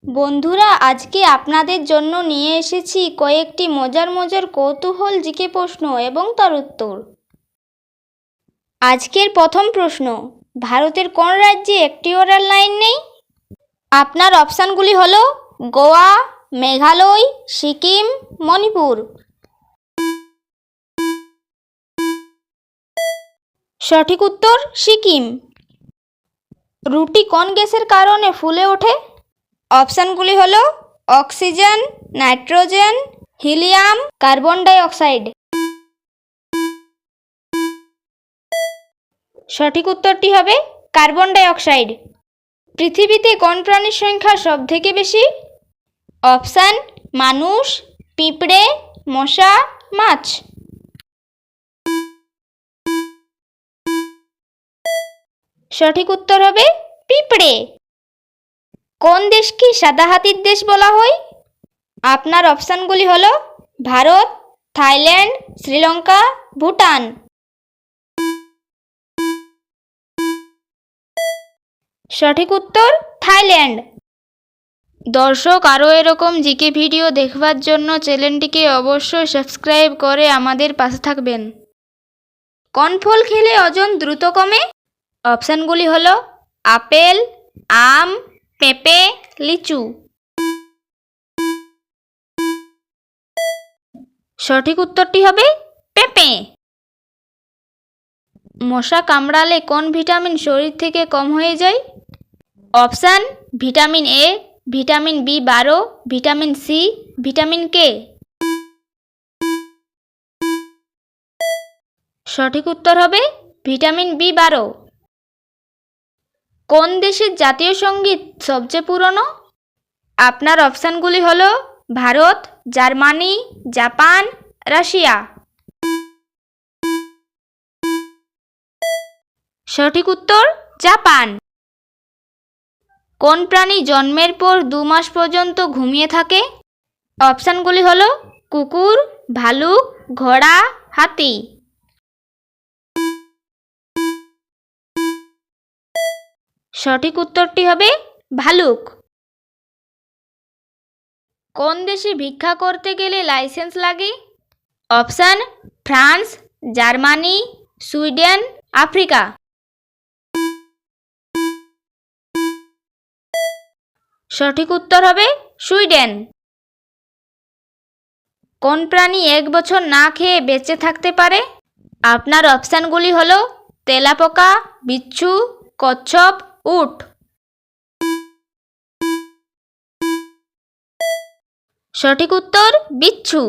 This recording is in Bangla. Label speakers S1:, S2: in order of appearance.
S1: বন্ধুরা, আজকে আপনাদের জন্য নিয়ে এসেছি কয়েকটি মজার মজার কৌতূহল জিকে প্রশ্ন এবং তার উত্তর। আজকের প্রথম প্রশ্ন, ভারতের কোন রাজ্যে একটিও রেল লাইন নেই? আপনার অপশানগুলি হলো গোয়া, মেঘালয়, সিকিম, মণিপুর। সঠিক উত্তর সিকিম। রুটি কোন গ্যাসের কারণে ফুলে ওঠে? অপশানগুলি হলো oxygen, nitrogen, helium, carbon die oxide. সঠিক উত্তরটি হবে কার্বন ডাই অক্সাইড। পৃথিবীতে কোন প্রাণীর সংখ্যা সবথেকে বেশি? অপশান মানুষ, পিঁপড়ে, মশা, মাছ। সঠিক উত্তর হবে পিঁপড়ে। কোন দেশকে সাদা হাতির দেশ বলা হয়? আপনার অপশানগুলি হলো ভারত, থাইল্যান্ড, শ্রীলঙ্কা, ভুটান। সঠিক উত্তর থাইল্যান্ড। দর্শক, আরও এরকম জিকে ভিডিও দেখবার জন্য চ্যানেলটিকে অবশ্যই সাবস্ক্রাইব করে আমাদের পাশে থাকবেন। কোন ফল খেলে ওজন দ্রুত কমে? অপশানগুলি হলো আপেল, আম, পেঁপে, লিচু। সঠিক উত্তরটি হবে পেঁপে। মশা কামড়ালে কোন ভিটামিন শরীর থেকে কম হয়ে যায়? অপশান ভিটামিন এ, ভিটামিন বি12, ভিটামিন সি, ভিটামিন কে। সঠিক উত্তর হবে ভিটামিন বি12। কোন দেশের জাতীয় সঙ্গীত সবচেয়ে পুরনো? আপনার অপশানগুলি হলো ভারত, জার্মানি, জাপান, রাশিয়া। সঠিক উত্তর জাপান। কোন প্রাণী জন্মের পর 2 মাস পর্যন্ত ঘুমিয়ে থাকে? অপশানগুলি হলো কুকুর, ভালুক, ঘোড়া, হাতি। সঠিক উত্তরটি হবে ভালুক। কোন দেশে ভিক্ষা করতে গেলে লাইসেন্স লাগে? Option France, Germany, Sweden, Africa. সঠিক উত্তর হবে সুইডেন। কোন প্রাণী 1 বছর না খেয়ে বেঁচে থাকতে পারে? আপনার অপশানগুলি হলো তেলাপোকা, বিচ্ছু, কচ্ছপ, উট। সঠিক উত্তর বিচ্ছু।